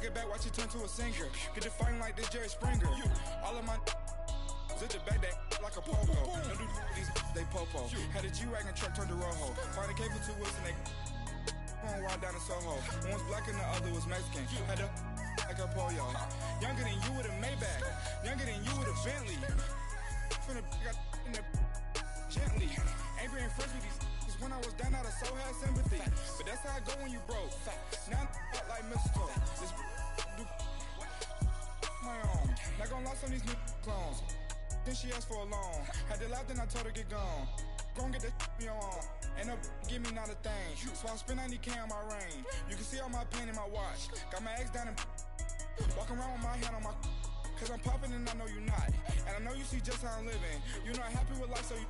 get back, watch it turn to a singer. Get the fighting like this Jerry Springer. All of my zip the back that like a popo. No do these they popo. Had a G-Wagon truck turned to Rojo. Find a cable 2 wheels and they on ride down to Soho. One was black and the other was Mexican. Had a like a pollo. Younger than you with a Maybach. Younger than you with a Bentley. From the got in the gently. Ain't being friends with these when I was down out of so had sympathy. But that's how I go when you broke. Now I'm out like mistletoe. This do my own. Not gonna lie on these new clones. Then she asked for a loan. Had to laugh, then I told her get gone. Gon' get that me on. Ain't no give me not a thing. So I spend 90K on my range. You can see all my pain in my watch. Got my ex down and walking around with my hand on my. Cause I'm popping and I know you not. And I know you see just how I'm living. You're not happy with life, so you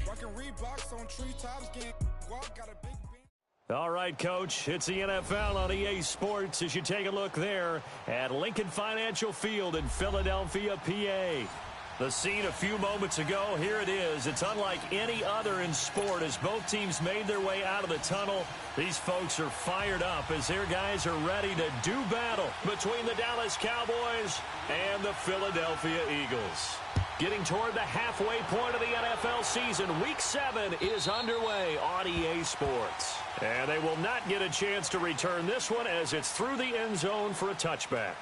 rockin' Reeboks on treetops, getting guap, got a big bin. All right, Coach, it's the NFL on EA Sports as you take a look there at Lincoln Financial Field in Philadelphia, PA. The scene a few moments ago, here it is. It's unlike any other in sport as both teams made their way out of the tunnel. These folks are fired up as their guys are ready to do battle between the Dallas Cowboys and the Philadelphia Eagles. Getting toward the halfway point of the NFL season, Week 7 is underway on EA Sports. And they will not get a chance to return this one as it's through the end zone for a touchback.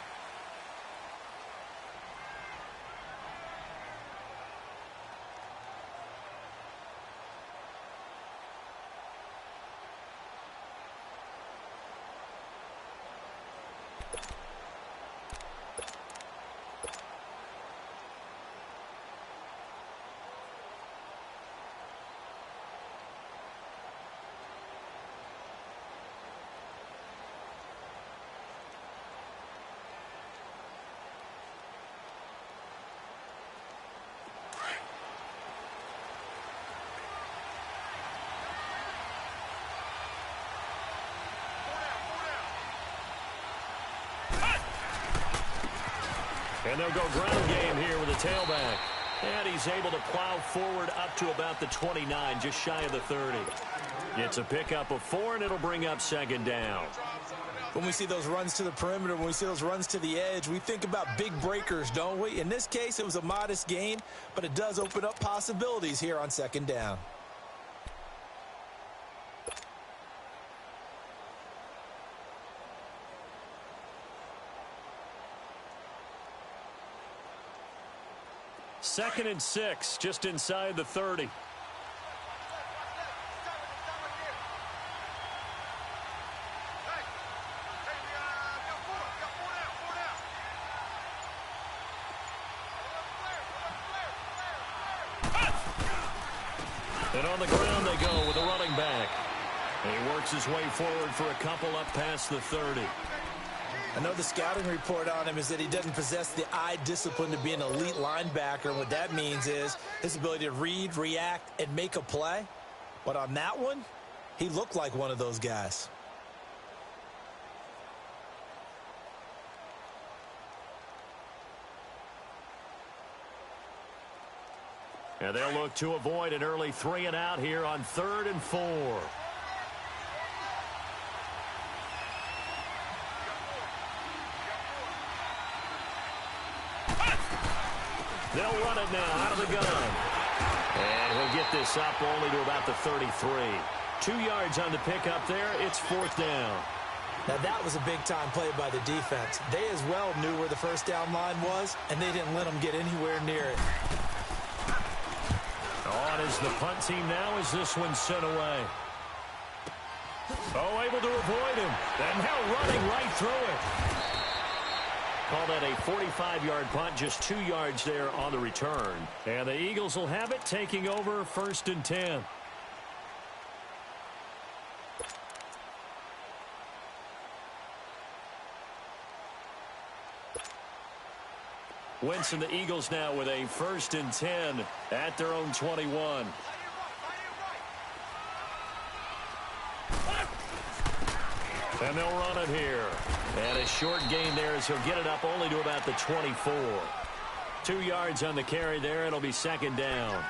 And they'll go ground game here with a tailback. And he's able to plow forward up to about the 29, just shy of the 30. It's a pickup of 4, and it'll bring up second down. When we see those runs to the perimeter, when we see those runs to the edge, we think about big breakers, don't we? In this case, it was a modest gain, but it does open up possibilities here on second down. Second and 6, just inside the 30. And on the ground they go with a running back. And he works his way forward for a couple up past the 30. I know the scouting report on him is that he doesn't possess the eye discipline to be an elite linebacker. And what that means is his ability to read, react, and make a play. But on that one, he looked like one of those guys. And they'll look to avoid an early 3 and out here on 3rd and 4. They'll run it now out of the gun. And he'll get this up only to about the 33. 2 yards on the pickup there. It's 4th down. Now that was a big-time play by the defense. They as well knew where the first down line was, and they didn't let them get anywhere near it. On is the punt team now as this one's sent away. Oh, able to avoid him. And now running right through it. Call that a 45-yard punt, just 2 yards there on the return. And the Eagles will have it, taking over 1st and 10. Wentz and the Eagles now with a 1st and 10 at their own 21. And they'll run it here. And a short gain there as he'll get it up only to about the 24. 2 yards on the carry there. It'll be 2nd down.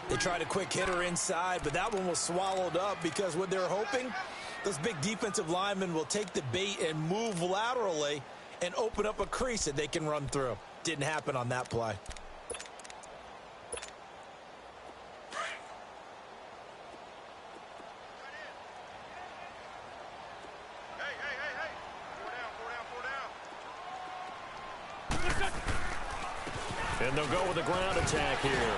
They tried a quick hitter inside, but that one was swallowed up because what they were hoping Those big defensive linemen will take the bait and move laterally and open up a crease that they can run through. Didn't happen on that play. And they'll go with a ground attack here.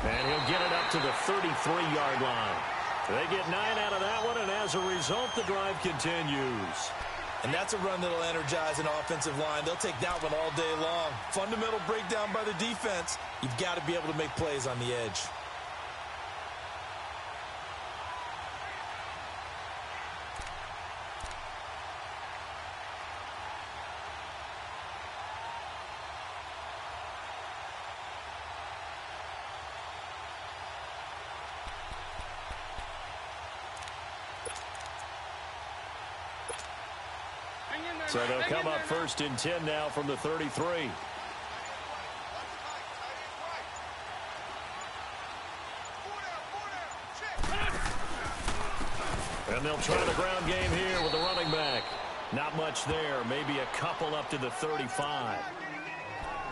And he'll get it up to the 33-yard line. They get 9 out of that one, and as a result, the drive continues. And that's a run that'll energize an offensive line. They'll take that one all day long. Fundamental breakdown by the defense. You've got to be able to make plays on the edge. So they'll come up 1st and 10 now from the 33. And they'll try the ground game here with the running back. Not much there. Maybe a couple up to the 35.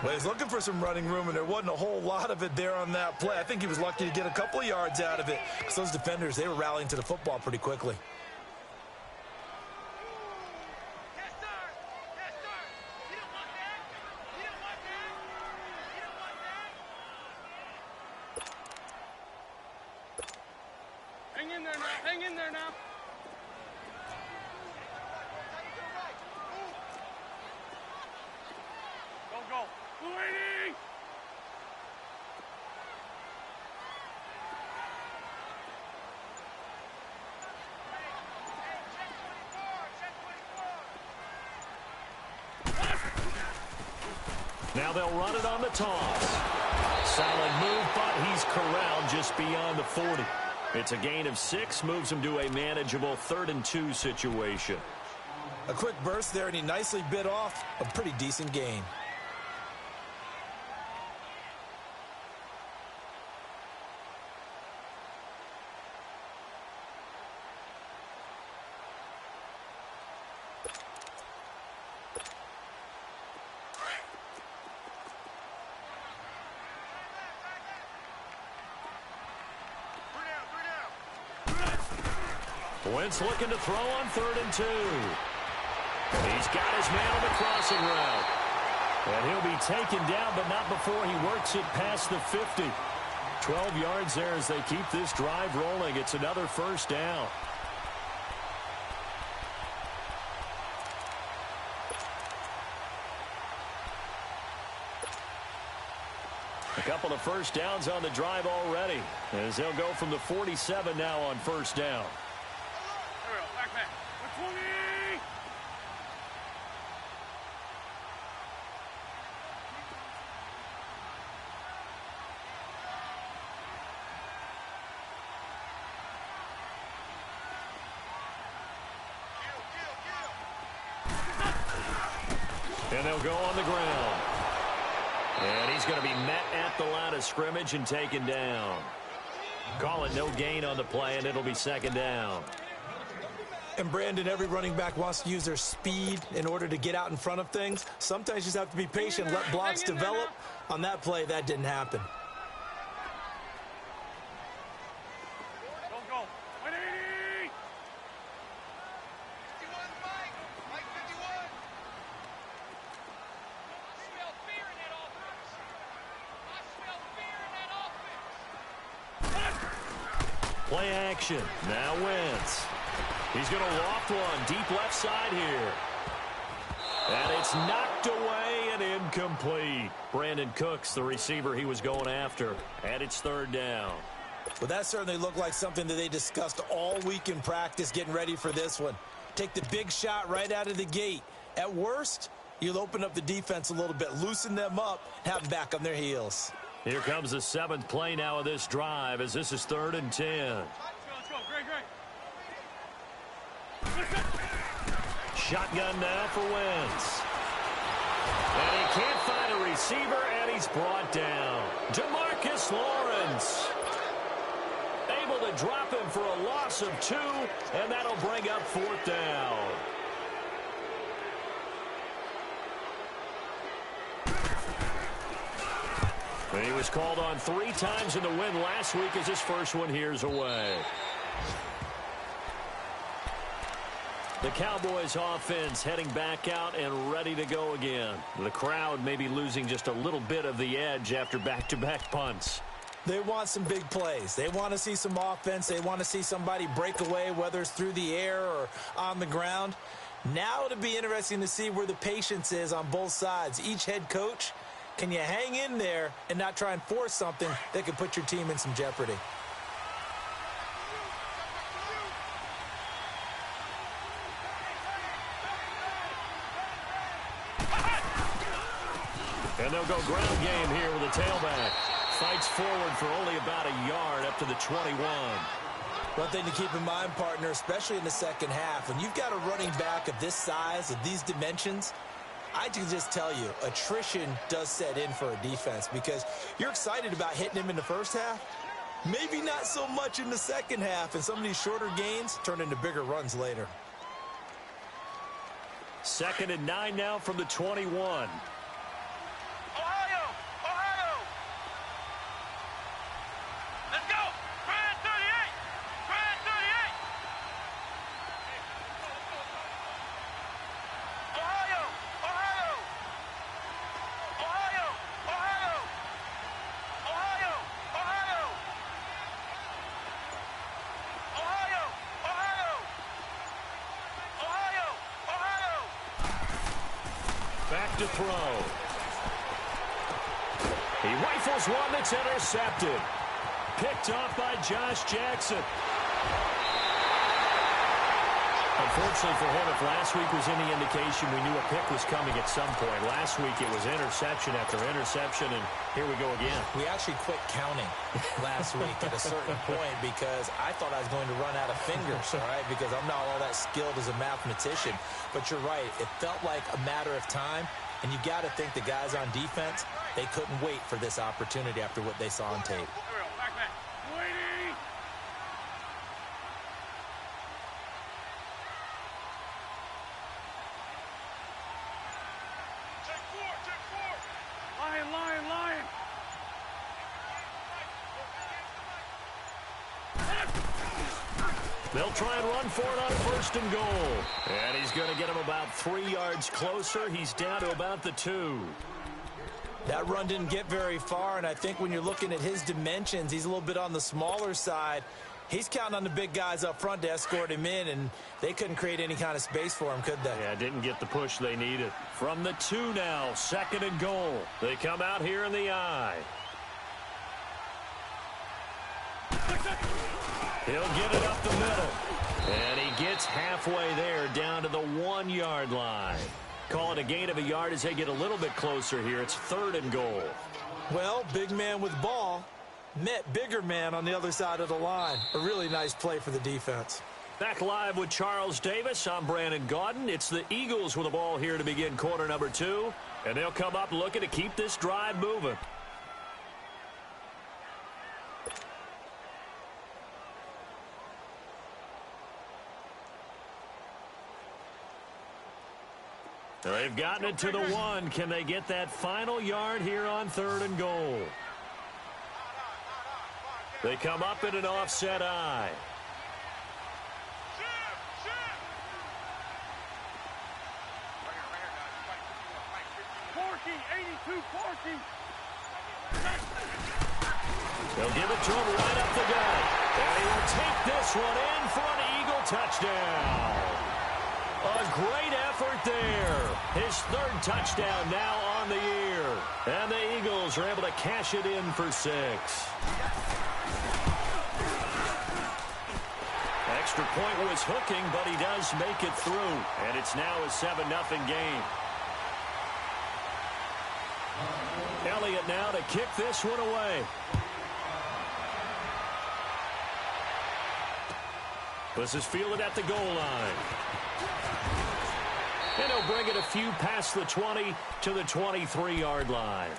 Well, he's looking for some running room, and there wasn't a whole lot of it there on that play. I think he was lucky to get a couple of yards out of it because those defenders, they were rallying to the football pretty quickly. Hang in there now. Go. Waiting. Now they'll run it on the toss. Solid move, but he's corralled just beyond the 40. It's a gain of 6, moves him to a manageable 3rd and 2 situation. A quick burst there, and he nicely bit off a pretty decent gain. Wentz looking to throw on 3rd and 2. He's got his man on the crossing route. And he'll be taken down, but not before he works it past the 50. 12 yards there as they keep this drive rolling. It's another 1st down. A couple of 1st downs on the drive already, as they'll go from the 47 now on 1st down. Back. 20. And they'll go on the ground. And he's going to be met at the line of scrimmage and taken down. Call it no gain on the play, and it'll be 2nd down. And, Brandon, every running back wants to use their speed in order to get out in front of things. Sometimes you just have to be patient, let blocks develop. On that play, that didn't happen. Go. 180. Mike 51. I smell fear in that offense. Play action. Now Wentz. He's going to loft one deep left side here. And it's knocked away and incomplete. Brandon Cooks, the receiver he was going after. And it's 3rd down. Well, that certainly looked like something that they discussed all week in practice getting ready for this one. Take the big shot right out of the gate. At worst, you'll open up the defense a little bit, loosen them up, have them back on their heels. Here comes the 7th play now of this drive as this is 3rd and 10. Let's go. Great. Shotgun now for Wentz. And he can't find a receiver, and he's brought down. DeMarcus Lawrence able able to drop him for a loss of 2, and that'll bring up 4th down. And he was called on 3 times in the win last week as his first one here's away. The Cowboys offense heading back out and ready to go again. The crowd may be losing just a little bit of the edge after back-to-back punts. They want some big plays. They want to see some offense. They want to see somebody break away, whether it's through the air or on the ground. Now it'll be interesting to see where the patience is on both sides. Each head coach, can you hang in there and not try and force something that could put your team in some jeopardy? And they'll go ground game here with a tailback. Fights forward for only about a yard up to the 21. One thing to keep in mind, partner, especially in the second half, when you've got a running back of this size, of these dimensions, I can just tell you, attrition does set in for a defense because you're excited about hitting him in the first half. Maybe not so much in the second half, and some of these shorter gains turn into bigger runs later. 2nd and 9 now from the 21. Back to throw. He rifles one that's intercepted. Picked off by Josh Jackson. Unfortunately for him, if last week was any indication, we knew a pick was coming at some point. Last week it was interception after interception, and here we go again. We actually quit counting last week at a certain point because I thought I was going to run out of fingers, all right, because I'm not all that skilled as a mathematician. But you're right. It felt like a matter of time, and you got to think the guys on defense, they couldn't wait for this opportunity after what they saw on tape. They'll try and run for it on 1st and goal. And he's going to get him about 3 yards closer. He's down to about the 2. That run didn't get very far, and I think when you're looking at his dimensions, he's a little bit on the smaller side. He's counting on the big guys up front to escort him in, and they couldn't create any kind of space for him, could they? Yeah, didn't get the push they needed. From the 2 now, 2nd and goal. They come out here in the I. He'll get it up the middle. And he gets halfway there down to the 1-yard line. Call it a gain of a yard as they get a little bit closer here. It's 3rd and goal. Well, big man with ball met bigger man on the other side of the line. A really nice play for the defense. Back live with Charles Davis. I'm Brandon Gaudin. It's the Eagles with the ball here to begin quarter number 2. And they'll come up looking to keep this drive moving. They've gotten it to the 1. Can they get that final yard here on 3rd and goal? They come up in an offset I. They'll give it to him right up the gut. And he will take this one in for an Eagle touchdown. A great effort there. His 3rd touchdown now on the year. And the Eagles are able to cash it in for 6. Extra point was hooking, but he does make it through. And it's now a 7-0 game. Elliott now to kick this one away. This is fielded at the goal line. And he'll bring it a few past the 20 to the 23-yard line.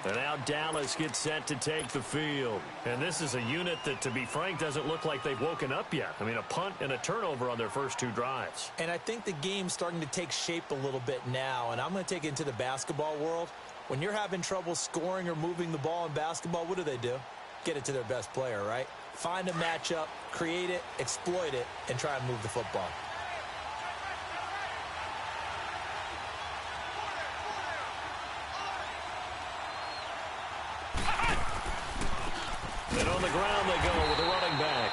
And now Dallas gets set to take the field. And this is a unit that, to be frank, doesn't look like they've woken up yet. I mean, a punt and a turnover on their first 2 drives. And I think the game's starting to take shape a little bit now. And I'm going to take it into the basketball world. When you're having trouble scoring or moving the ball in basketball, what do? Get it to their best player, right? Find a matchup, create it, exploit it, and try and move the football. And on the ground they go with a running back.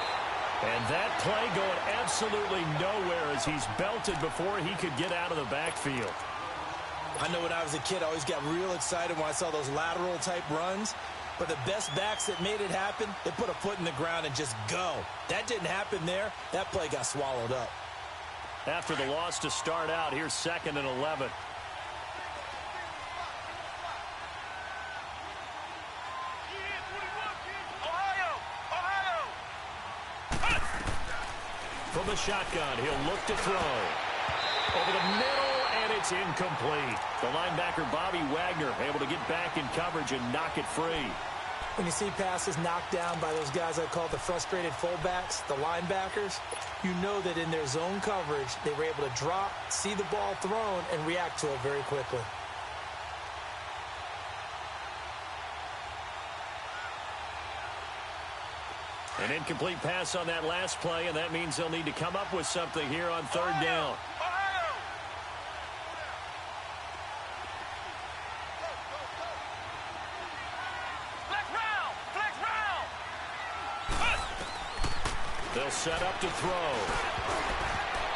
And that play going absolutely nowhere as he's belted before he could get out of the backfield. I know when I was a kid, I always got real excited when I saw those lateral type runs. But the best backs that made it happen, they put a foot in the ground and just go. That didn't happen there. That play got swallowed up. After the loss to start out, here's 2nd and 11. From the shotgun, he'll look to throw. Over the middle, and it's incomplete. The linebacker, Bobby Wagner, able to get back in coverage and knock it free. When you see passes knocked down by those guys I call the frustrated fullbacks, the linebackers, you know that in their zone coverage, they were able to drop, see the ball thrown, and react to it very quickly. An incomplete pass on that last play, and that means they'll need to come up with something here on 3rd down. They'll set up to throw.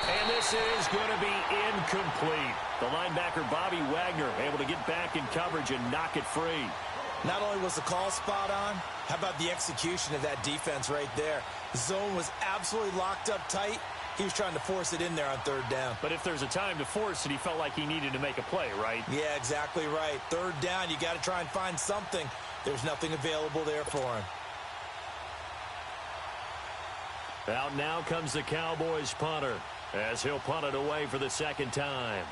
And this is going to be incomplete. The linebacker, Bobby Wagner, able to get back in coverage and knock it free. Not only was the call spot on, how about the execution of that defense right there? The zone was absolutely locked up tight. He was trying to force it in there on 3rd down. But if there's a time to force it, he felt like he needed to make a play, right? Yeah, exactly right. 3rd down, you got to try and find something. There's nothing available there for him. Out now comes the Cowboys punter as he'll punt it away for the 2nd time.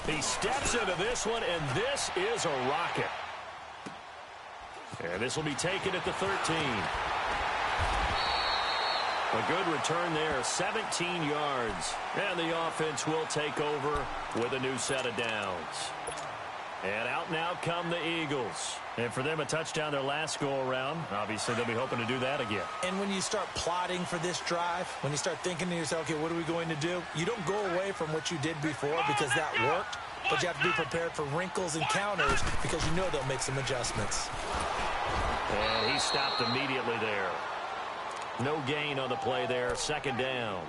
He steps into this one, and this is a rocket. And this will be taken at the 13. A good return there, 17 yards. And the offense will take over with a new set of downs. And out now come the Eagles. And for them, a touchdown their last go-around. Obviously, they'll be hoping to do that again. And when you start plotting for this drive, when you start thinking to yourself, okay, what are we going to do? You don't go away from what you did before because that worked. But you have to be prepared for wrinkles and counters because you know they'll make some adjustments. And he stopped immediately there. No gain on the play there, 2nd down.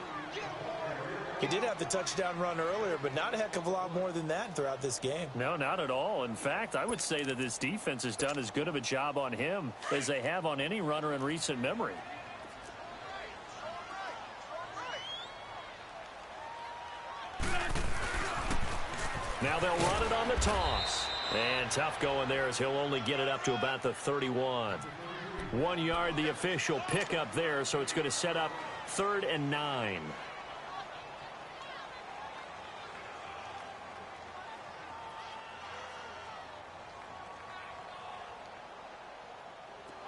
He did have the touchdown run earlier, but not a heck of a lot more than that throughout this game. No, not at all. In fact, I would say that this defense has done as good of a job on him as they have on any runner in recent memory. Now they'll run it on the toss. And tough going there as he'll only get it up to about the 31. 1 yard, the official pickup there, so it's going to set up 3rd and 9.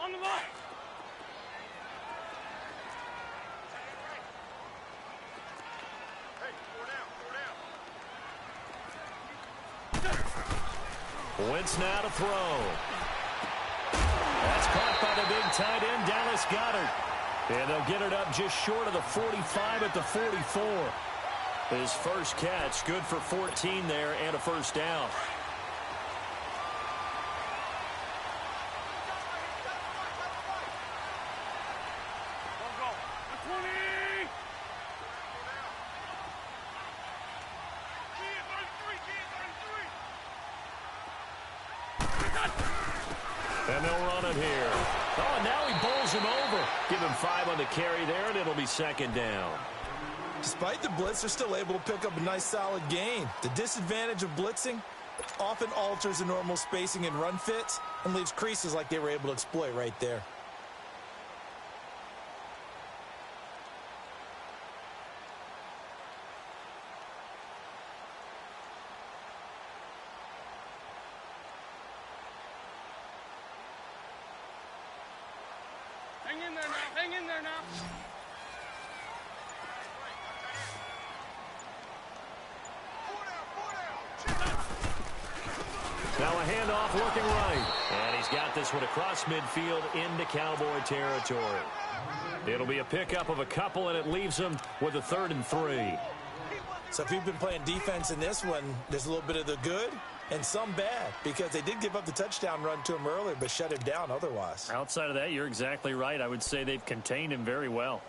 On the line. Hey, 4 down, 4 down. Wentz now to throw. That's caught by the big tight end, Dallas Goedert. And they'll get it up just short of the 45 at the 44. His first catch, good for 14 there and a 1st down. And they'll run it here. Oh, and now he bowls him over. Give him 5 on the carry there, and it'll be 2nd down. Despite the blitz, they're still able to pick up a nice solid gain. The disadvantage of blitzing often alters the normal spacing and run fits and leaves creases like they were able to exploit right there. Hang in there now. Hang in there now. Now a handoff looking right. And he's got this one across midfield into Cowboy territory. It'll be a pickup of a couple, and it leaves them with a 3rd and 3. So if you've been playing defense in this one, there's a little bit of the good and some bad, because they did give up the touchdown run to him earlier, but shut him down otherwise. Outside of that, you're exactly right. I would say they've contained him very well.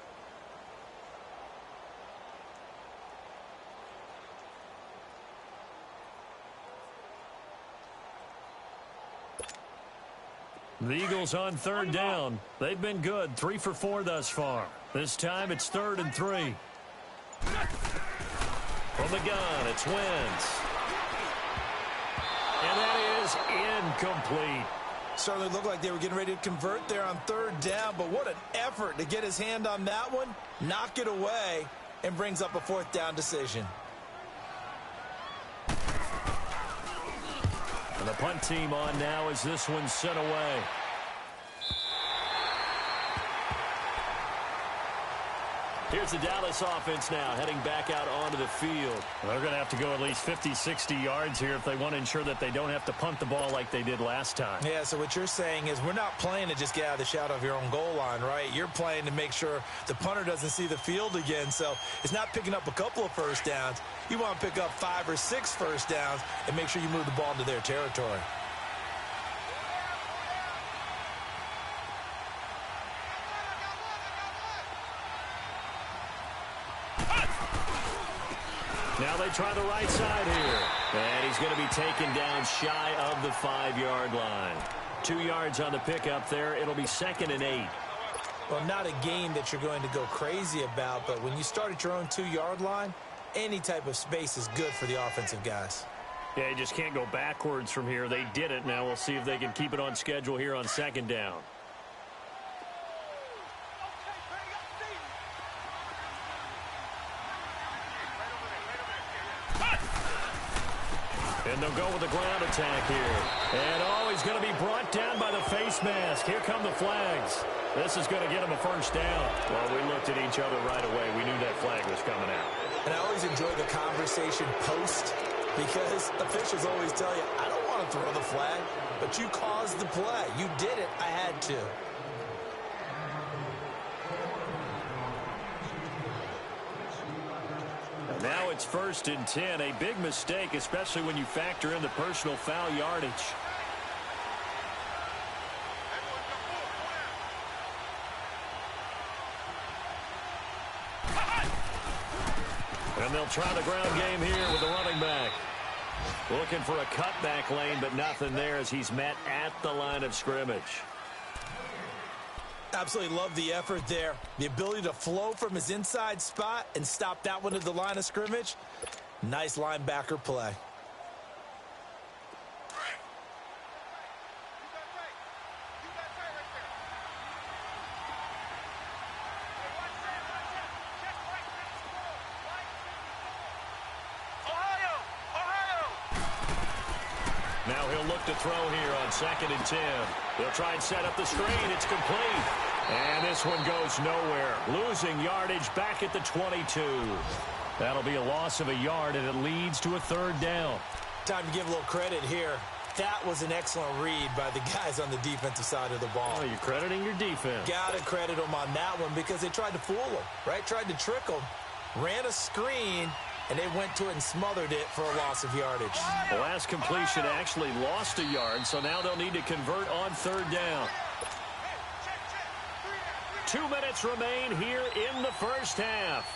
The Eagles on 3rd down. They've been good, 3 for 4 thus far. This time it's 3rd and 3. From the gun, it's Wentz. And that is incomplete. Certainly looked like they were getting ready to convert there on 3rd down, but what an effort to get his hand on that one, knock it away, and brings up a 4th down decision. And the punt team on now as this one's sent away. Here's the Dallas offense now heading back out onto the field. They're going to have to go at least 50, 60 yards here if they want to ensure that they don't have to punt the ball like they did last time. Yeah, so what you're saying is we're not playing to just get out of the shadow of your own goal line, right? You're playing to make sure the punter doesn't see the field again. So it's not picking up a couple of first downs. You want to pick up 5 or 6 first downs and make sure you move the ball into their territory. Now they try the right side here. And he's going to be taken down shy of the 5-yard line. 2 yards on the pickup there. It'll be 2nd and 8. Well, not a game that you're going to go crazy about, but when you start at your own 2-yard line, any type of space is good for the offensive guys. Yeah, you just can't go backwards from here. They did it. Now we'll see if they can keep it on schedule here on 2nd down. And they'll go with the ground attack here. And, oh, he's going to be brought down by the face mask. Here come the flags. This is going to get him a 1st down. Well, we looked at each other right away. We knew that flag was coming out. And I always enjoy the conversation post, because officials always tell you, I don't want to throw the flag, but you caused the play. You did it. I had to. Now it's 1st and 10. A big mistake, especially when you factor in the personal foul yardage. And they'll try the ground game here with the running back. Looking for a cutback lane, but nothing there as he's met at the line of scrimmage. Absolutely love the effort there. The ability to flow from his inside spot and stop that one at the line of scrimmage. Nice linebacker play. Now he'll look to throw here on 2nd and 10. He'll try and set up the screen. It's complete. And this one goes nowhere. Losing yardage back at the 22. That'll be a loss of a yard, and it leads to a 3rd down. Time to give a little credit here. That was an excellent read by the guys on the defensive side of the ball. Oh, you're crediting your defense. Got to credit them on that one because they tried to fool him, right? Tried to trick him. Ran a screen, and they went to it and smothered it for a loss of yardage. The last completion actually lost a yard, so now they'll need to convert on 3rd down. 2 minutes remain here in the first half.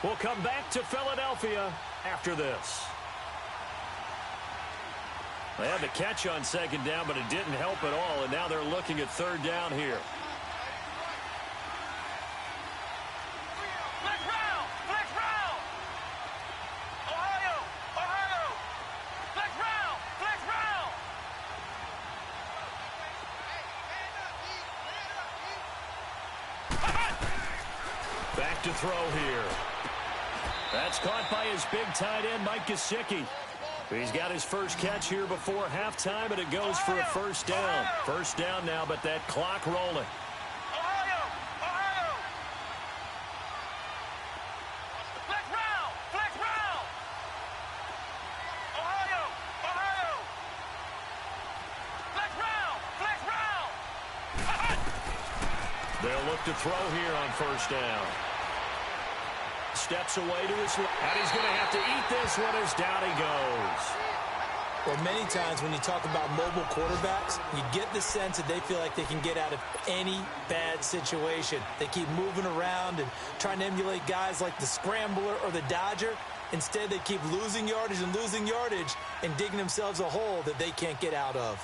We'll come back to Philadelphia after this. They had the catch on 2nd down, but it didn't help at all, and now they're looking at 3rd down here. Back to throw here. That's caught by his big tight end, Mike Gesicki. He's got his first catch here before halftime, and it goes for a 1st down. 1st down now, but that clock rolling. They'll look to throw here on first down. Steps away to his left, and he's going to have to eat this one as down he goes. Well, many times when you talk about mobile quarterbacks, you get the sense that they feel like they can get out of any bad situation. They keep moving around and trying to emulate guys like the Scrambler or the Dodger. Instead, they keep losing yardage and digging themselves a hole that they can't get out of.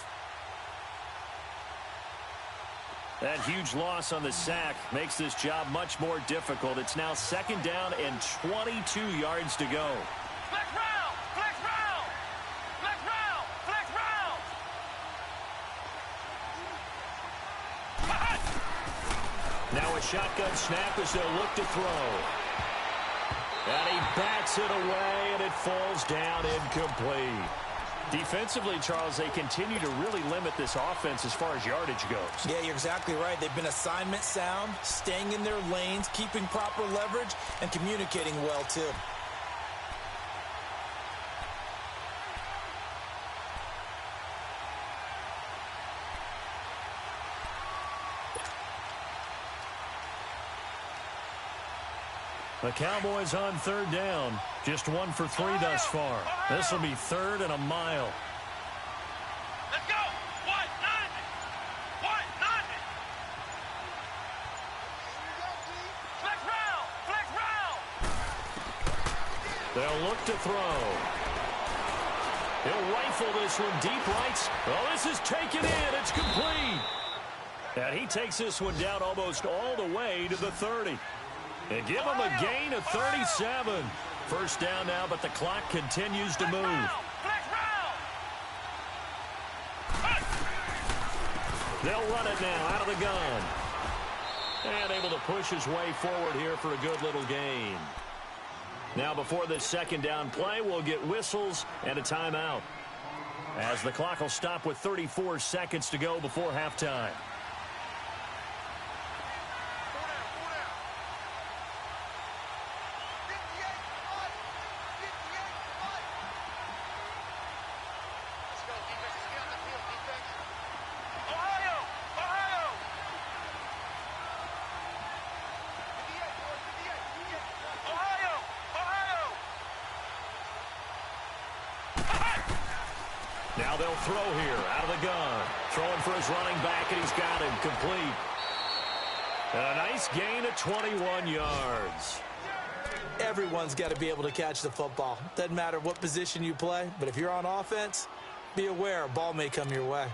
That huge loss on the sack makes this job much more difficult. It's now second down and 22 yards to go. Flex round! Flex round! Flex round! Flex round! Now a shotgun snap as they'll look to throw. And he bats it away, and it falls down incomplete. Defensively, Charles, they continue to really limit this offense as far as yardage goes. Yeah, you're exactly right. They've been assignment sound, staying in their lanes, keeping proper leverage, and communicating well, too. The Cowboys on third down. Just 1 for 3 thus far. This will be third and a mile. Let's go! What? Nothing! What? Nothing! Flex round! Flex round! They'll look to throw. He'll rifle this one deep right. Oh, this is taken in. It's complete. And he takes this one down almost all the way to the 30. They give him a gain of 37. First down now, but the clock continues to move. They'll run it now out of the gun. And able to push his way forward here for a good little gain. Now before this second down play, we'll get whistles and a timeout, as the clock will stop with 34 seconds to go before halftime. Now they'll throw here out of the gun. Throwing for his running back, and he's got him complete. And a nice gain of 21 yards. Everyone's got to be able to catch the football. Doesn't matter what position you play, but if you're on offense, be aware a ball may come your way.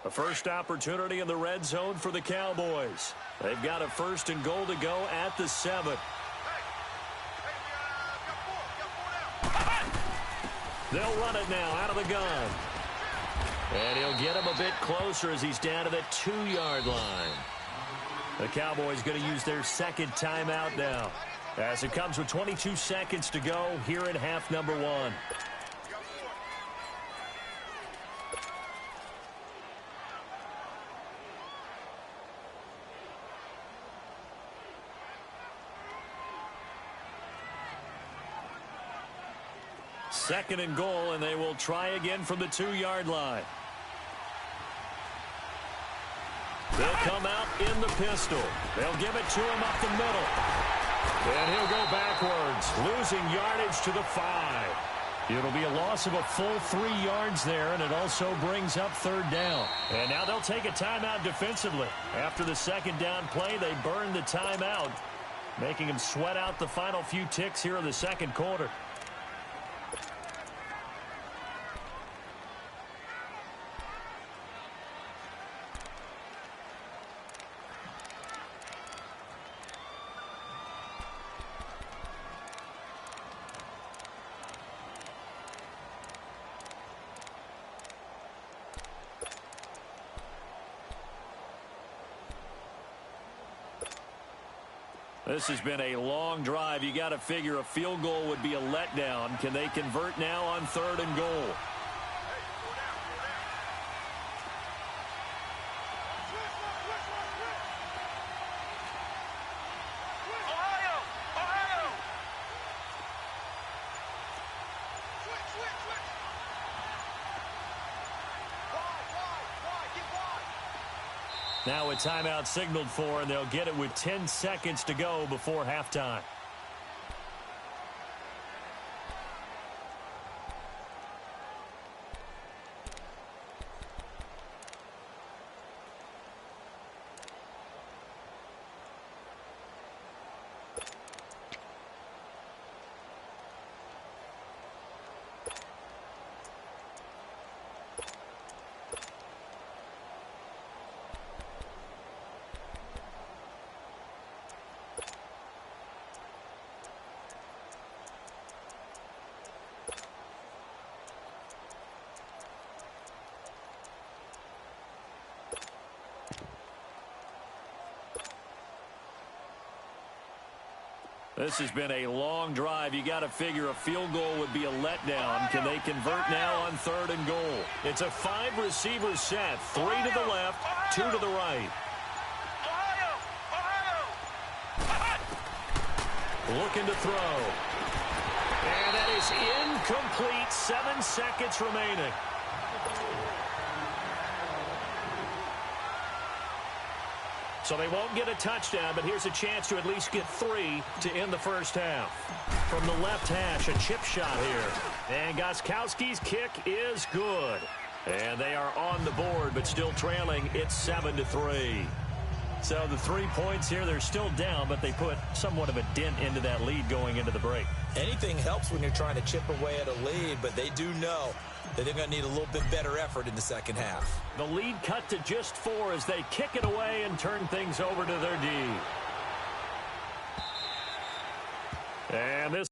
A first opportunity in the red zone for the Cowboys. They've got a first and goal to go at the 7. They'll run it now out of the gun. And he'll get him a bit closer as he's down to the 2-yard line. The Cowboys going to use their second timeout now, as it comes with 22 seconds to go here in half number 1. Second and goal, and they will try again from the 2-yard line. They'll come out in the pistol. They'll give it to him up the middle. And he'll go backwards, losing yardage to the 5. It'll be a loss of a full 3 yards there, and it also brings up third down. And now they'll take a timeout defensively. After the second down play, they burn the timeout, making them sweat out the final few ticks here in the second quarter. This has been a long drive. You got to figure a field goal would be a letdown. Can they convert now on third and goal? Now a timeout signaled for, and they'll get it with 10 seconds to go before halftime. This has been a long drive. You got to figure a field goal would be a letdown. Can they convert now on 3rd and goal? It's a 5-receiver set. 3 to the left, 2 to the right. Looking to throw. And that is incomplete. 7 seconds remaining. So they won't get a touchdown, but here's a chance to at least get 3 to end the first half. From the left hash, a chip shot here. And Gostkowski's kick is good. And they are on the board, but still trailing. It's 7-3. So the 3 points here, they're still down, but they put somewhat of a dent into that lead going into the break. Anything helps when you're trying to chip away at a lead, but they do know that they're going to need a little bit better effort in the second half. The lead cut to just 4 as they kick it away and turn things over to their D. And this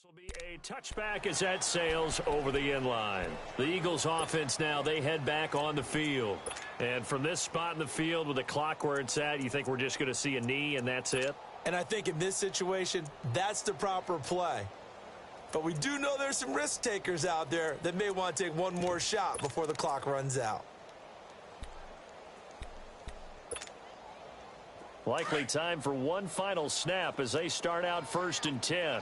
will be a touchback as that sails over the end line. The Eagles offense now, they head back on the field. And from this spot in the field with the clock where it's at, you think we're just going to see a knee and that's it? And I think in this situation, that's the proper play. But we do know there's some risk takers out there that may want to take one more shot before the clock runs out. Likely time for one final snap as they start out 1st and 10.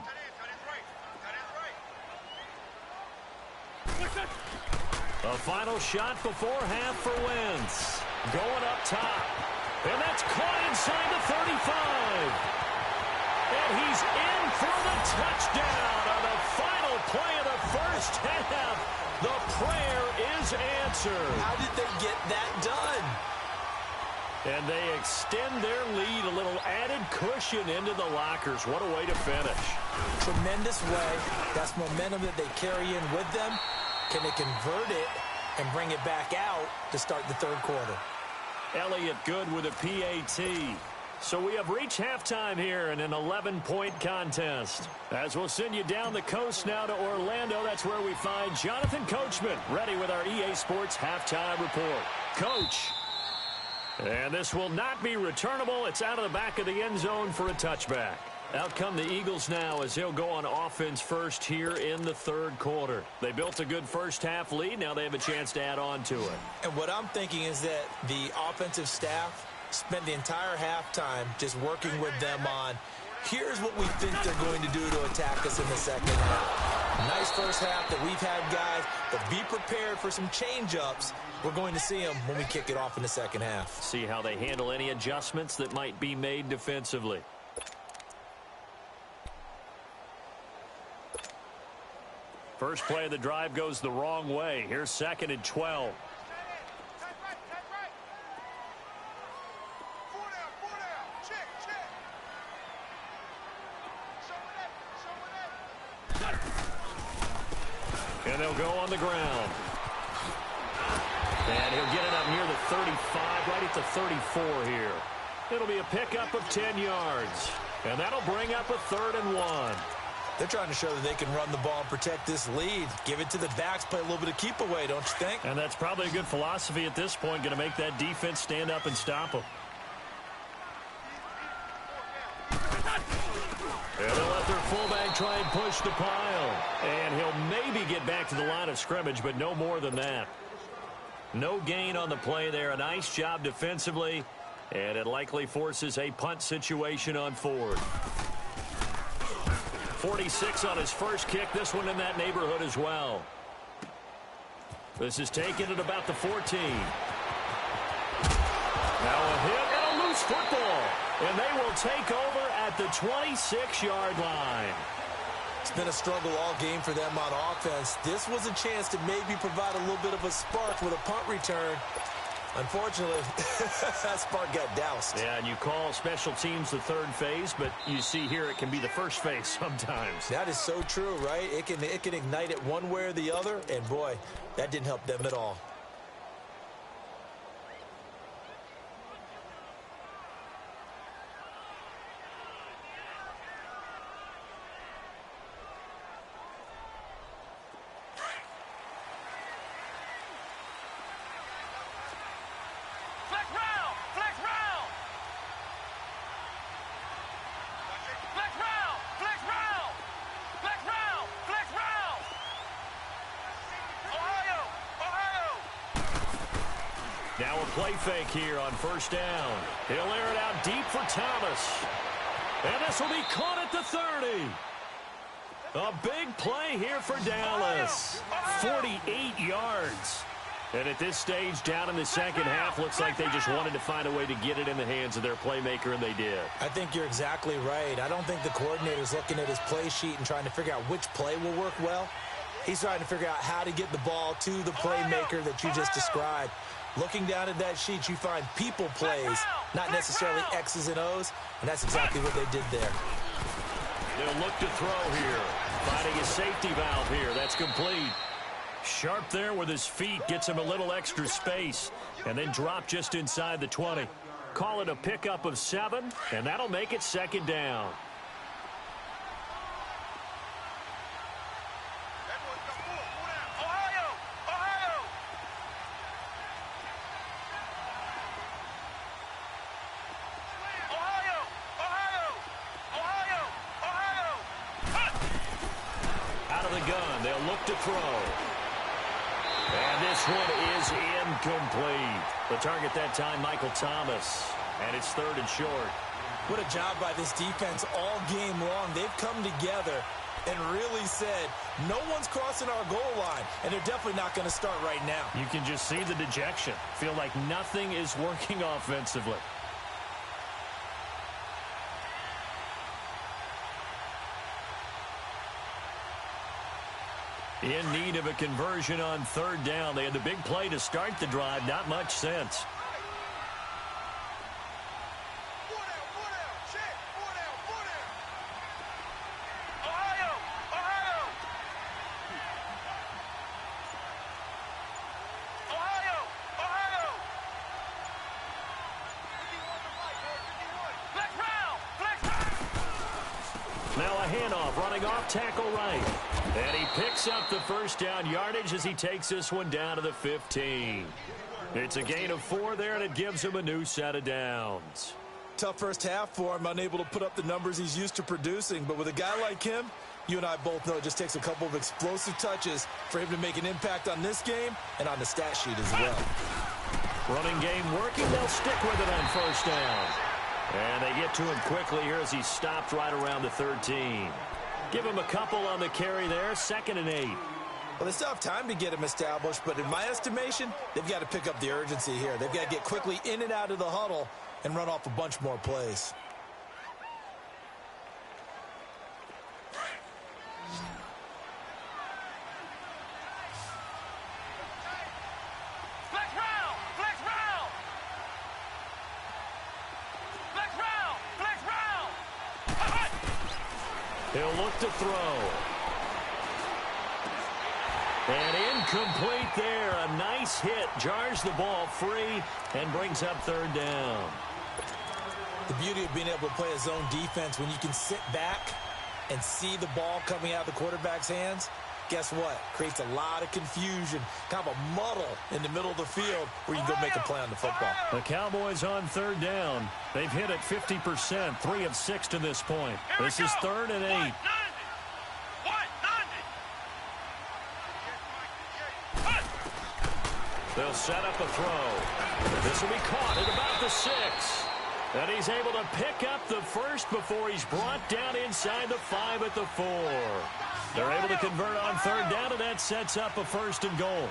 A final shot before half for Wentz. Going up top. And that's caught inside the 35. And he's in for the touchdown on the final play of the first half. The prayer is answered. How did they get that done? And they extend their lead, a little added cushion into the lockers. What a way to finish. Tremendous way. That's momentum that they carry in with them. Can they convert it and bring it back out to start the 3rd quarter? Elliott good with a PAT. So we have reached halftime here in an 11-point contest. As we'll send you down the coast now to Orlando, that's where we find Jonathan Coachman ready with our EA Sports halftime report. Coach. And this will not be returnable. It's out of the back of the end zone for a touchback. Out come the Eagles now as they'll go on offense first here in the 3rd quarter. They built a good first half lead. Now they have a chance to add on to it. And what I'm thinking is that the offensive staff spent the entire halftime just working with them on, here's what we think they're going to do to attack us in the second half. Nice first half that we've had, guys, but be prepared for some change-ups. We're going to see them when we kick it off in the second half. See how they handle any adjustments that might be made defensively. First play of the drive goes the wrong way. Here's 2nd and 12. And they'll go on the ground. And he'll get it up near the 35, right at the 34 here. It'll be a pickup of 10 yards. And that'll bring up a 3rd and 1. They're trying to show that they can run the ball and protect this lead. Give it to the backs, play a little bit of keep away, don't you think? And that's probably a good philosophy at this point, going to make that defense stand up and stop them. And they'll let their fullback try and push the pile. And he'll maybe get back to the line of scrimmage, but no more than that. No gain on the play there. A nice job defensively. And it likely forces a punt situation on 4th. 46 on his first kick. This one in that neighborhood as well. This is taken at about the 14. Now a hit and a loose football. And they will take over at the 26-yard line. It's been a struggle all game for them on offense. This was a chance to maybe provide a little bit of a spark with a punt return. Unfortunately, that spark got doused. Yeah, and you call special teams the 3rd phase, but you see here it can be the 1st phase sometimes. That is so true, right? It can ignite it one way or the other, and boy, that didn't help them at all. Now a play fake here on 1st down. He'll air it out deep for Thomas. And this will be caught at the 30. A big play here for Dallas. 48 yards. And at this stage, down in the second half, looks like they just wanted to find a way to get it in the hands of their playmaker, and they did. I think you're exactly right. I don't think the coordinator's looking at his play sheet and trying to figure out which play will work well. He's trying to figure out how to get the ball to the playmaker that you just described. Looking down at that sheet, you find people plays, not necessarily X's and O's, and that's exactly what they did there. They'll look to throw here. Finding a safety valve here. That's complete. Sharp there with his feet. Gets him a little extra space. And then drop just inside the 20. Call it a pickup of 7, and that'll make it 2nd down. To throw. And this one is incomplete. The target that time, Michael Thomas. And it's 3rd and short. What a job by this defense all game long. They've come together and really said, no one's crossing our goal line, and they're definitely not going to start right now. You can just see the dejection. Feel like nothing is working offensively. In need of a conversion on 3rd down. They had the big play to start the drive. Not much sense. Now a handoff, running off tackle right. And he picks up the 1st down yardage as he takes this one down to the 15. It's a gain of 4 there, and it gives him a new set of downs. Tough first half for him, unable to put up the numbers he's used to producing. But with a guy like him, you and I both know it just takes a couple of explosive touches for him to make an impact on this game and on the stat sheet as well. Running game working. They'll stick with it on 1st down. And they get to him quickly here as he stopped right around the 13. Give him a couple on the carry there. 2nd and 8. Well, they still have time to get him established, but in my estimation, they've got to pick up the urgency here. They've got to get quickly in and out of the huddle and run off a bunch more plays. He'll look to throw. And incomplete there. A nice hit. Jars the ball free and brings up 3rd down. The beauty of being able to play a zone defense when you can sit back and see the ball coming out of the quarterback's hands, guess what? Creates a lot of confusion, kind of a muddle in the middle of the field where you can go make a play on the football. The Cowboys on third down. They've hit it 50%, 3 of 6 to this point. This is 3rd and 8. They'll set up a throw. This will be caught at about the 6. And he's able to pick up the first before he's brought down inside the 5 at the 4. They're able to convert on third down, and that sets up a 1st and goal.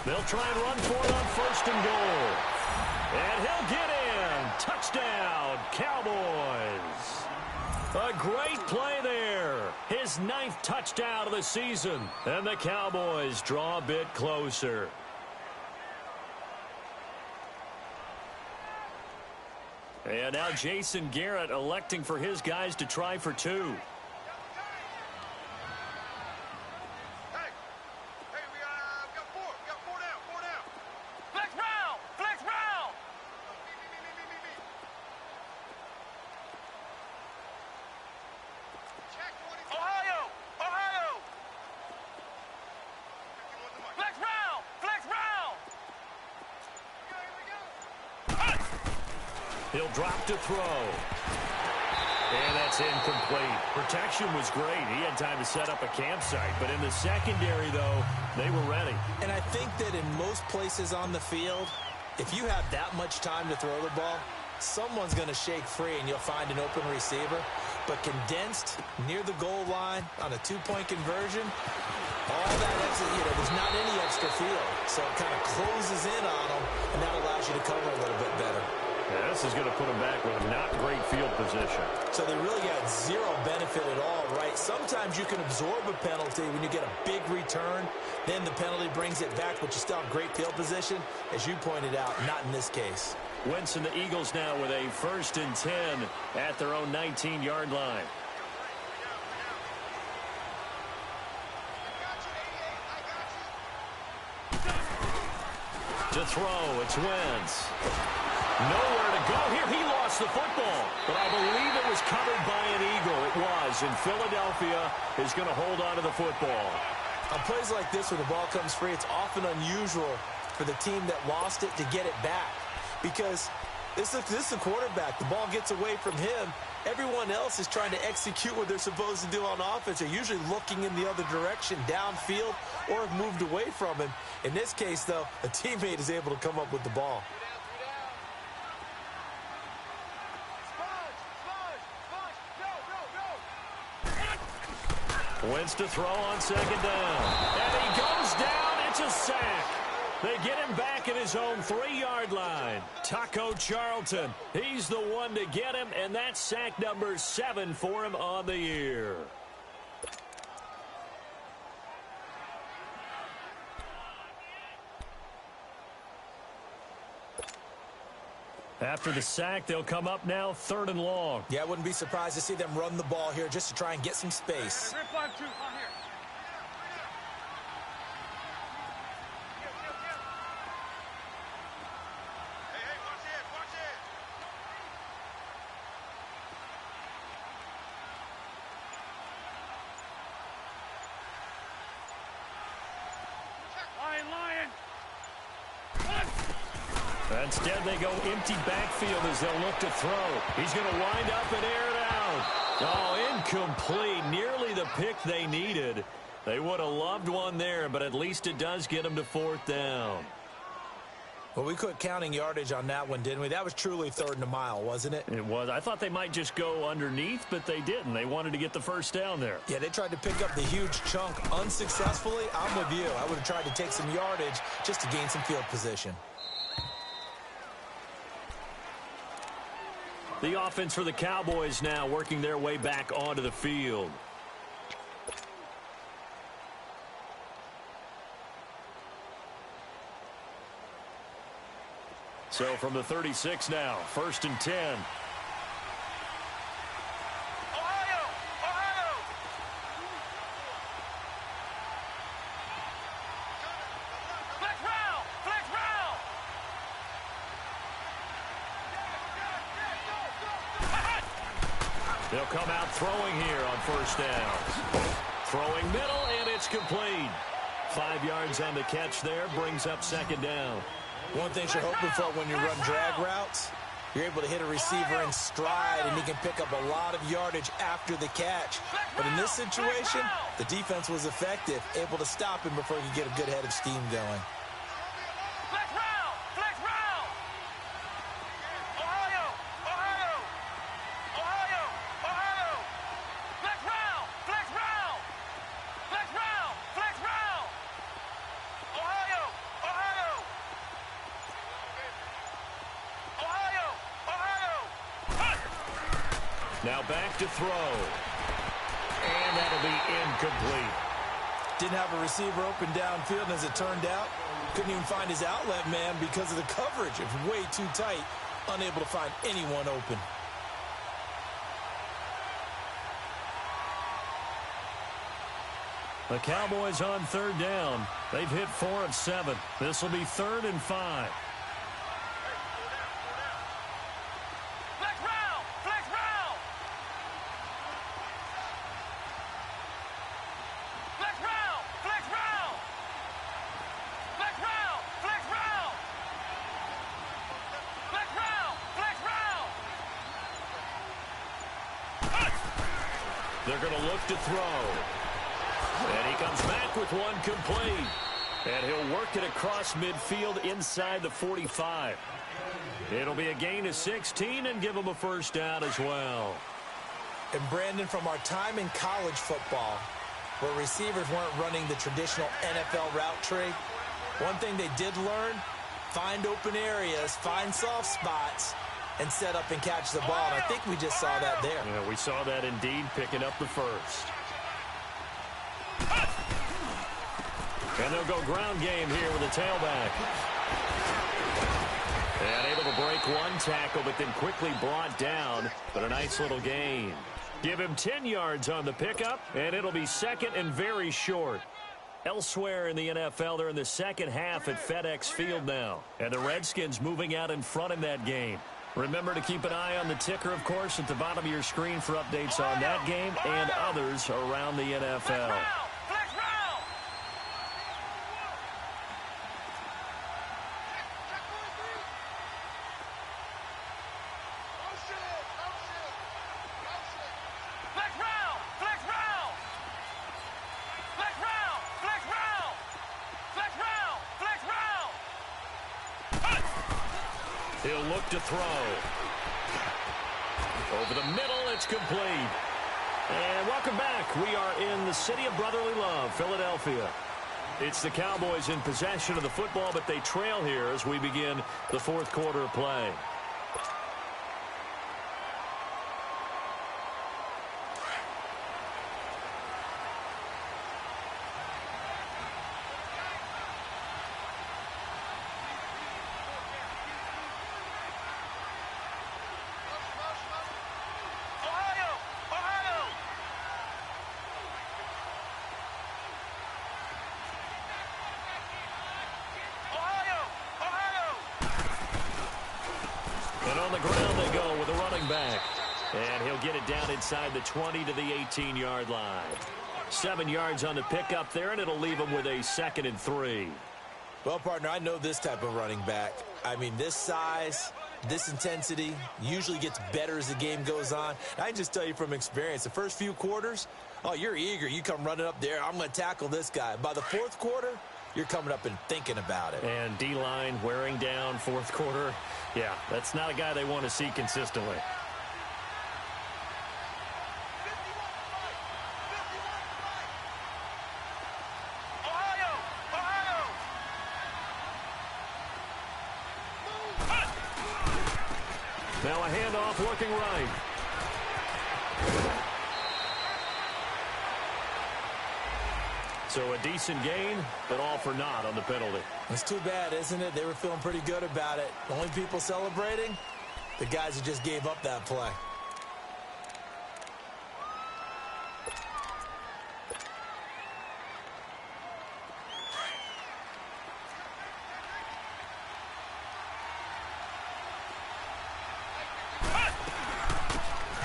They'll try and run for it on 1st and goal. And he'll get in. Touchdown, Cowboys. A great play there. His 9th touchdown of the season. And the Cowboys draw a bit closer. And now Jason Garrett electing for his guys to try for 2. He'll drop to throw. And that's incomplete. Protection was great. He had time to set up a campsite. But in the secondary, though, they were ready. And I think that in most places on the field, if you have that much time to throw the ball, someone's going to shake free and you'll find an open receiver. But condensed near the goal line on a 2-point conversion, all that extra, there's not any extra field. So it kind of closes in on them, and that allows you to cover a little bit better. Yeah, this is going to put them back with not great field position. So they really got zero benefit at all, right? Sometimes you can absorb a penalty when you get a big return. Then the penalty brings it back, but you still have great field position. As you pointed out, not in this case. Wentz and the Eagles now with a 1st and 10 at their own 19-yard line. To throw, it's Wentz. Nowhere to go here. He lost the football, but I believe it was covered by an Eagle. It was, and Philadelphia is going to hold on to the football. On plays like this where the ball comes free, it's often unusual for the team that lost it to get it back because this is the quarterback. The ball gets away from him. Everyone else is trying to execute what they're supposed to do on offense. They're usually looking in the other direction, downfield, or have moved away from him. In this case, though, a teammate is able to come up with the ball. Wentz to throw on 2nd down. And he goes down. It's a sack. They get him back at his own 3-yard line. Taco Charlton, he's the one to get him, and that's sack number 7 for him on the year. After the sack, they'll come up now 3rd and long. Yeah, I wouldn't be surprised to see them run the ball here just to try and get some space. Instead, they go empty backfield as they'll look to throw. He's going to wind up and air it out. Oh, incomplete. Nearly the pick they needed. They would have loved one there, but at least it does get them to 4th down. Well, we quit counting yardage on that one, didn't we? That was truly 3rd and a mile, wasn't it? It was. I thought they might just go underneath, but they didn't. They wanted to get the 1st down there. Yeah, they tried to pick up the huge chunk unsuccessfully. I'm with you. I would have tried to take some yardage just to gain some field position. The offense for the Cowboys now working their way back onto the field. So from the 36 now, 1st and 10. Flex route! They'll come out throwing here on first down. Throwing middle, and it's complete. 5 yards on the catch there, brings up second down. One thing you're hoping for when you run drag routes, you're able to hit a receiver in stride, and he can pick up a lot of yardage after the catch. But in this situation, the defense was effective, able to stop him before he could get a good head of steam going. Now back to throw. And that'll be incomplete. Didn't have a receiver open downfield, and as it turned out, couldn't even find his outlet man because of the coverage. It was way too tight, unable to find anyone open. The Cowboys on third down. They've hit 4 of 7. This will be 3rd and 5. They're going to look to throw. And he comes back with one complete. And he'll work it across midfield inside the 45. It'll be a gain of 16 and give him a first down as well. And Brandon, from our time in college football, where receivers weren't running the traditional NFL route tree, one thing they did learn, find open areas, find soft spots, and set up and catch the ball. And I think we just saw that there. Yeah, we saw that indeed, picking up the first. And they'll go ground game here with a tailback. And able to break one tackle, but then quickly brought down. But a nice little gain. Give him 10 yards on the pickup, and it'll be second and very short. Elsewhere in the NFL, they're in the second half at FedEx Field now. And the Redskins moving out in front in that game. Remember to keep an eye on the ticker, of course, at the bottom of your screen for updates on that game and others around the NFL. He'll look to throw. Over the middle, it's complete. And welcome back. We are in the city of brotherly love, Philadelphia. It's the Cowboys in possession of the football, but they trail here as we begin the fourth quarter of play. And he'll get it down inside the 20 to the 18-yard line. 7 yards on the pickup there, and it'll leave him with a 2nd and 3. Well, partner, I know this type of running back. I mean, this size, this intensity usually gets better as the game goes on. And I can just tell you from experience, the first few quarters, oh, you're eager. You come running up there, I'm going to tackle this guy. By the fourth quarter, you're coming up and thinking about it. And D-line wearing down fourth quarter. Yeah, that's not a guy they want to see consistently. Now a handoff looking right. So a decent gain, but all for naught on the penalty. It's too bad, isn't it? They were feeling pretty good about it. The only people celebrating, the guys who just gave up that play.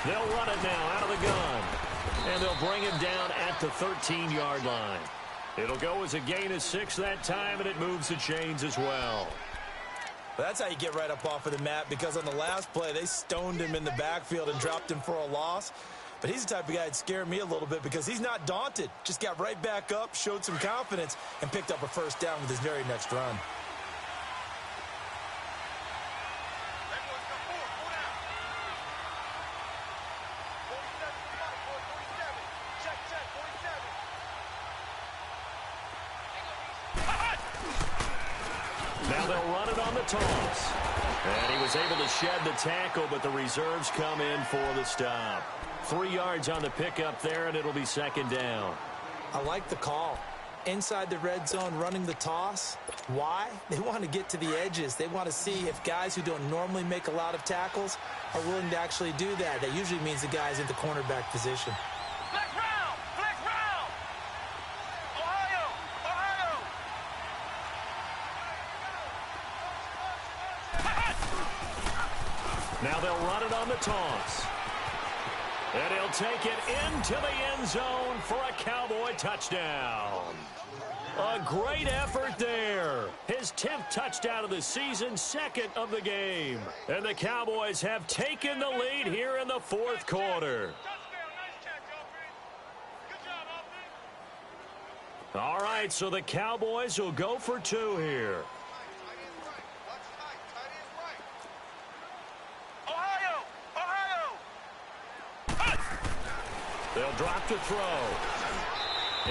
They'll run it now out of the gun. And they'll bring him down at the 13-yard line. It'll go as a gain of 6 that time, and it moves the chains as well. That's how you get right up off of the mat, because on the last play, they stoned him in the backfield and dropped him for a loss. But he's the type of guy that scared me a little bit because he's not daunted. Just got right back up, showed some confidence, and picked up a first down with his very next run. Now they'll run it on the toss. And he was able to shed the tackle, but the reserves come in for the stop. 3 yards on the pickup there, and it'll be second down. I like the call. Inside the red zone, running the toss. Why? They want to get to the edges. They want to see if guys who don't normally make a lot of tackles are willing to actually do that. That usually means the guy's in the cornerback position. Black round! Black round! Ohio! Ohio! Now they'll run it on the toss. And he'll take it into the end zone for a Cowboy touchdown. A great effort there. His 10th touchdown of the season, 2nd of the game. And the Cowboys have taken the lead here in the 4th quarter. All right, so the Cowboys will go for 2 here. They'll drop the throw.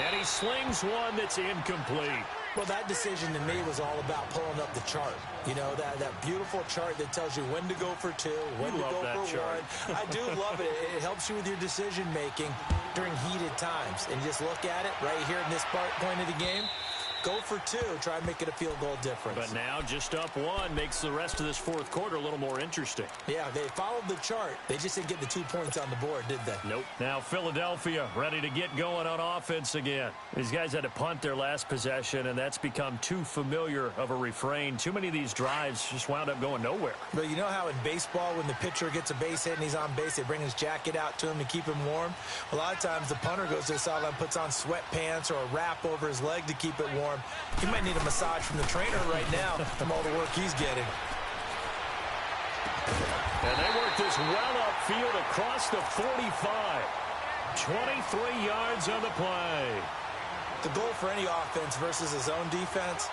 And he slings one that's incomplete. Well, that decision to me was all about pulling up the chart. You know, that beautiful chart that tells you when to go for 2, when to go for 1. I do love it. It helps you with your decision-making during heated times. And you just look at it right here in this point of the game. Go for 2. Try and make it a field goal difference. But now just up 1 makes the rest of this 4th quarter a little more interesting. Yeah, they followed the chart. They just didn't get the 2 points on the board, did they? Nope. Now Philadelphia ready to get going on offense again. These guys had to punt their last possession, and that's become too familiar of a refrain. Too many of these drives just wound up going nowhere. But you know how in baseball, when the pitcher gets a base hit and he's on base, they bring his jacket out to him to keep him warm? A lot of times the punter goes to the sideline, puts on sweatpants or a wrap over his leg to keep it warm. He might need a massage from the trainer right now from all the work he's getting. And they work this well upfield across the 45. 23 yards on the play. The goal for any offense versus a zone defense,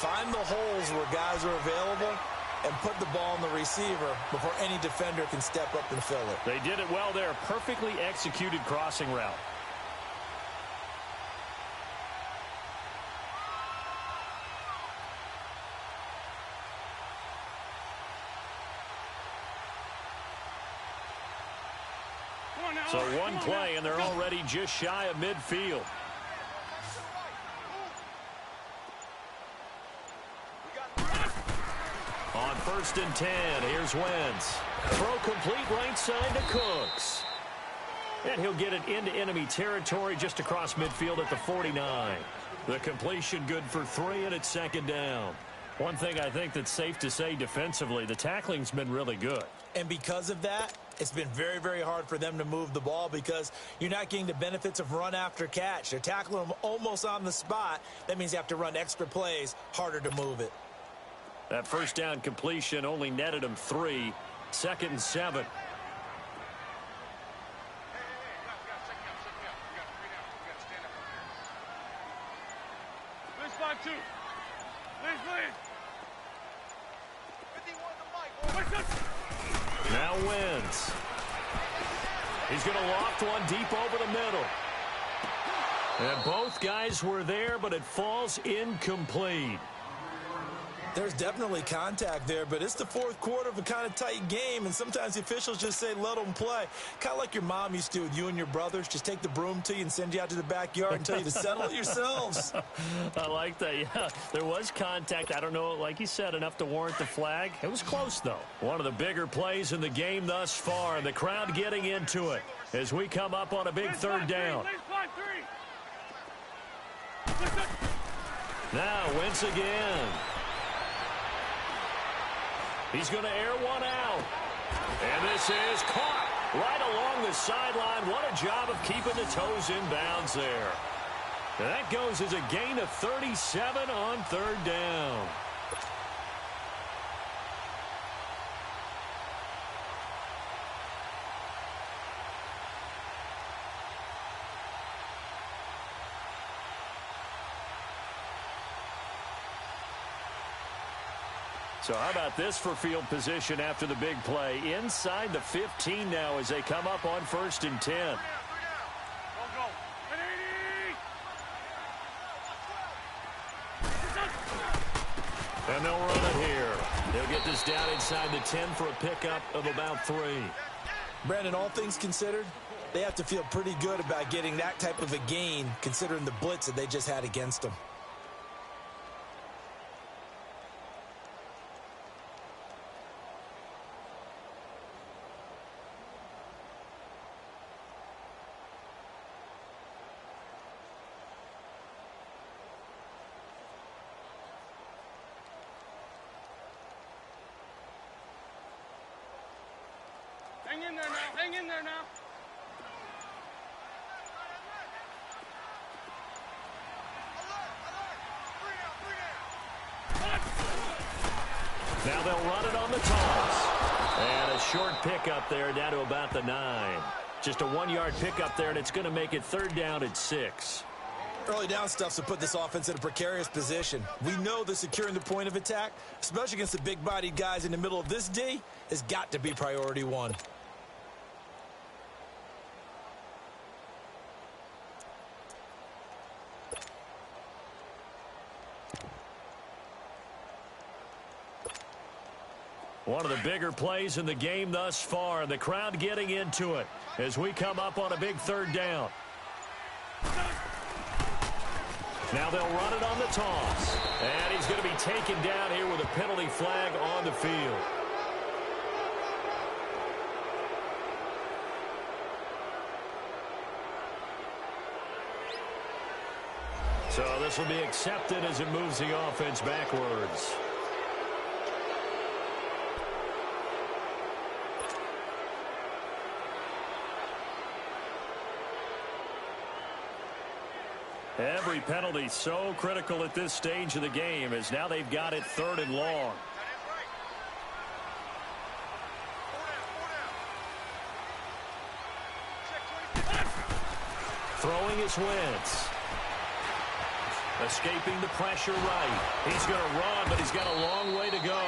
find the holes where guys are available and put the ball on the receiver before any defender can step up and fill it. They did it well there. Perfectly executed crossing route. So 1 play, and they're already just shy of midfield. On 1st and 10, here's Wentz. Throw complete right side to Cooks. And he'll get it into enemy territory just across midfield at the 49. The completion good for 3, and it's 2nd down. One thing I think that's safe to say defensively, the tackling's been really good. And because of that, it's been very, very hard for them to move the ball because you're not getting the benefits of run after catch. They're tackling them almost on the spot. That means you have to run extra plays, harder to move it. That first down completion only netted him 3. 2nd and 7. Now Wentz. He's going to loft one deep over the middle. And both guys were there, but it falls incomplete. There's definitely contact there, but it's the 4th quarter of a kind of tight game, and sometimes the officials just say, let them play. Kind of like your mom used to with you and your brothers. Just take the broom to you and send you out to the backyard and tell you to settle it yourselves. I like that, yeah. There was contact. I don't know, like you said, enough to warrant the flag. It was close, though. One of the bigger plays in the game thus far, and the crowd getting into it as we come up on a big 3rd down. Now, Wentz again. He's going to air one out. And this is caught. right along the sideline. What a job of keeping the toes in bounds there. And that goes as a gain of 37 on third down. So how about this for field position after the big play? Inside the 15 now as they come up on 1st and 10. And they'll run it here. They'll get this down inside the 10 for a pickup of about 3. Brandon, all things considered, they have to feel pretty good about getting that type of a gain considering the blitz that they just had against them. Hang in there now. Hang in there now. Now they'll run it on the toss. And a short pickup there down to about the 9. Just a 1-yard pickup there, and it's going to make it 3rd down at 6. Early down stuff to put this offense in a precarious position. We know that securing the point of attack, especially against the big-bodied guys in the middle of this D, has got to be priority 1. One of the bigger plays in the game thus far. The crowd getting into it as we come up on a big 3rd down. Now they'll run it on the toss. And he's going to be taken down here with a penalty flag on the field. So this will be accepted as it moves the offense backwards. Every penalty so critical at this stage of the game as now they've got it 3rd and long. Throwing his Wentz. Escaping the pressure right. He's going to run, but he's got a long way to go.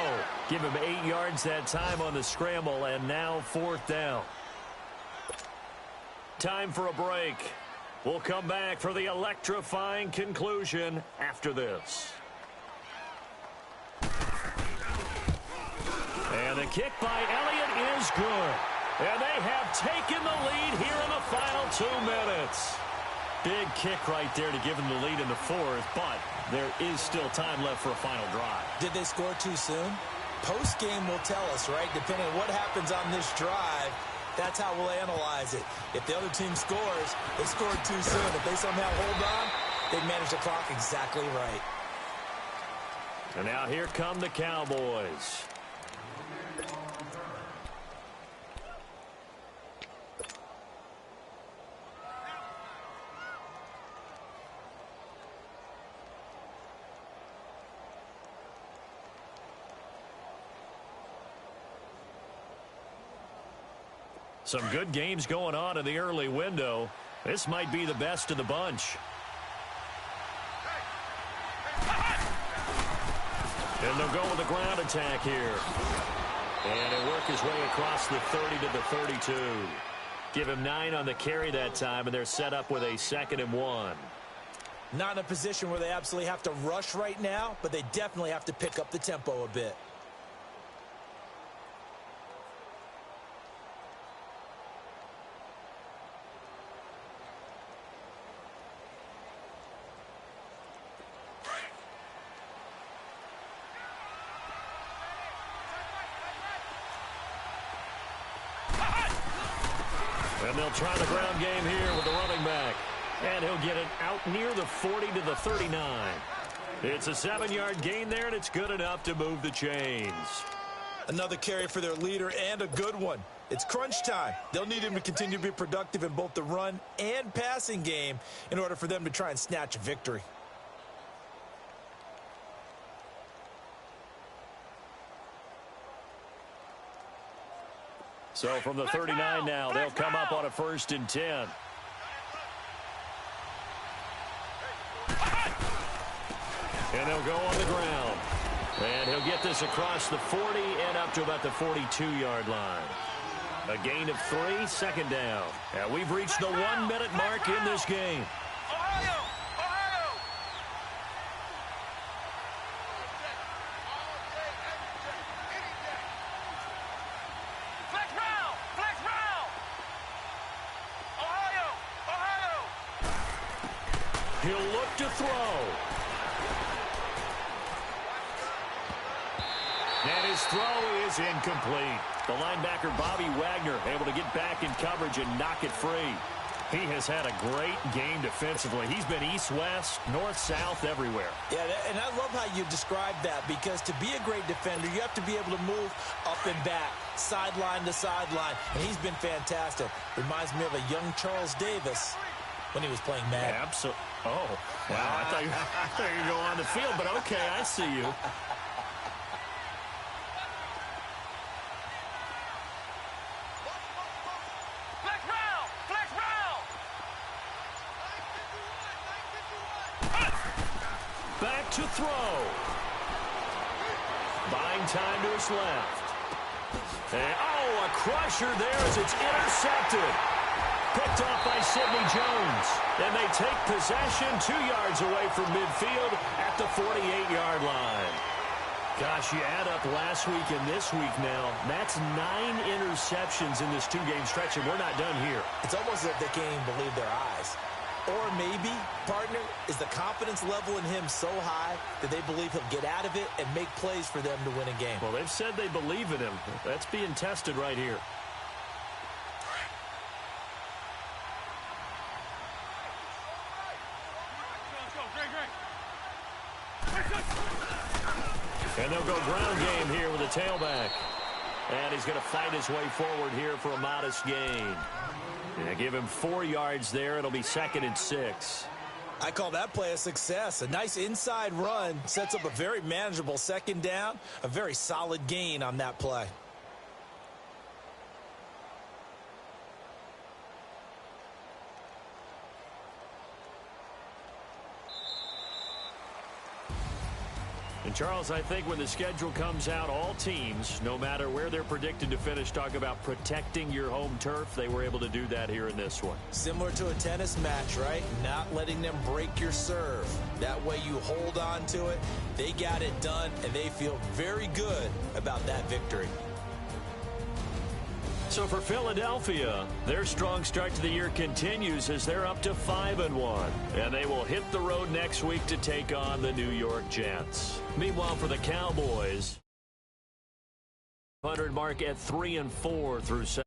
Give him 8 yards that time on the scramble, and now 4th down. Time for a break. We'll come back for the electrifying conclusion after this. And the kick by Elliott is good. And they have taken the lead here in the final 2 minutes. Big kick right there to give them the lead in the 4th, but there is still time left for a final drive. Did they score too soon? Post-game will tell us, right? Depending on what happens on this drive, that's how we'll analyze it. If the other team scores, they scored too soon. If they somehow hold on, they manage the clock exactly right. And now here come the Cowboys. Some good games going on in the early window. This might be the best of the bunch. And they'll go with the ground attack here. And he'll work his way across the 30 to the 32. Give him 9 on the carry that time, and they're set up with a 2nd and 1. Not in a position where they absolutely have to rush right now, but they definitely have to pick up the tempo a bit. And they'll try the ground game here with the running back. And he'll get it out near the 40 to the 39. It's a 7-yard gain there, and it's good enough to move the chains. Another carry for their leader and a good one. It's crunch time. They'll need him to continue to be productive in both the run and passing game in order for them to try and snatch a victory. So from the 39 now, they'll come up on a 1st and 10. And they'll go on the ground. And he'll get this across the 40 and up to about the 42-yard line. A gain of 3, 2nd down. And we've reached the 1-minute mark in this game. Ohio! Ohio! Flex round! Flex round! Ohio! Ohio! He'll look to throw. And his throw is incomplete. The linebacker, Bobby Wagner, able to get back in coverage and knock it free. He has had a great game defensively. He's been east-west, north-south, everywhere. Yeah, and I love how you described that, because to be a great defender, you have to be able to move up and back, sideline to sideline, and he's been fantastic. Reminds me of a young Charles Davis when he was playing Madden. Absolutely. Oh, wow. I thought you were going to go on the field, but okay, I see you. Back to throw. Buying time to his left. And, oh, a crusher there as it's intercepted. Picked off by Sidney Jones. And they take possession 2 yards away from midfield at the 48-yard line. Gosh, you add up last week and this week now. That's 9 interceptions in this 2-game stretch, and we're not done here. It's almost as if they can't even believe their eyes. Or maybe, partner, is the confidence level in him so high that they believe he'll get out of it and make plays for them to win a game. Well, they've said they believe in him. That's being tested right here. And they'll go ground game here with a tailback. And he's going to fight his way forward here for a modest gain. Yeah, give him 4 yards there. It'll be 2nd and 6. I call that play a success. A nice inside run sets up a very manageable 2nd down. A very solid gain on that play. And, Charles, I think when the schedule comes out, all teams, no matter where they're predicted to finish, talk about protecting your home turf. They were able to do that here in this one. Similar to a tennis match, right? Not letting them break your serve. That way you hold on to it. They got it done, and they feel very good about that victory. So for Philadelphia, their strong start to the year continues as they're up to 5-1. And they will hit the road next week to take on the New York Jets. Meanwhile, for the Cowboys, 100 mark at 3-4 through 7.